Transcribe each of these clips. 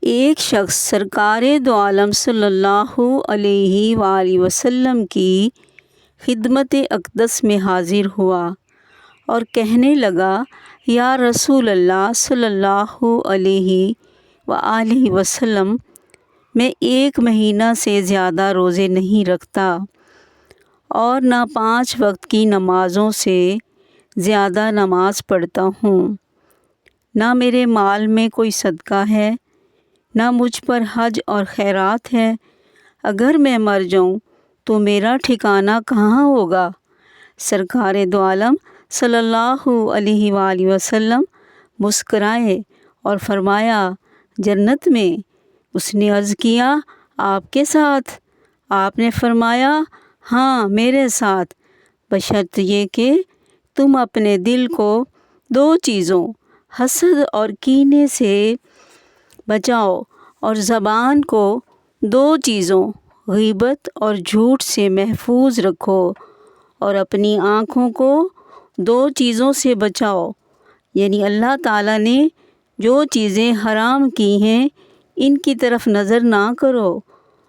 ایک شخص سرکار دو عالم صلی اللہ علیہ وآلہ وسلم کی خدمت اقدس میں حاضر ہوا اور کہنے لگا، یا رسول اللہ صلی اللہ علیہ وآلہ وسلم، میں 1 مہینہ سے زیادہ روزے نہیں رکھتا اور نہ 5 وقت کی نمازوں سے زیادہ نماز پڑھتا ہوں، نہ میرے مال میں کوئی صدقہ ہے، نہ مجھ پر حج اور خیرات ہے۔ اگر میں مر جاؤں تو میرا ٹھکانہ کہاں ہوگا؟ سرکار دو عالم صلی اللہ علیہ وآلہ وسلم مسکرائے اور فرمایا، جنت میں۔ اس نے عرض کیا، آپ کے ساتھ؟ آپ نے فرمایا، ہاں میرے ساتھ، بشرط یہ کہ تم اپنے دل کو 2 چیزوں حسد اور کینے سے بچاؤ اور زبان کو 2 چیزوں غیبت اور جھوٹ سے محفوظ رکھو، اور اپنی آنکھوں کو 2 چیزوں سے بچاؤ، یعنی اللہ تعالیٰ نے جو چیزیں حرام کی ہیں ان کی طرف نظر نہ کرو،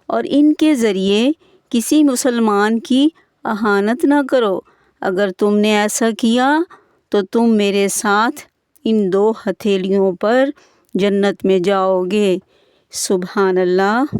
اور ان کے ذریعے کسی مسلمان کی اہانت نہ کرو۔ اگر تم نے ایسا کیا تو تم میرے ساتھ ان 2 ہتھیلیوں پر جنت میں جاؤ گے۔ سبحان اللہ۔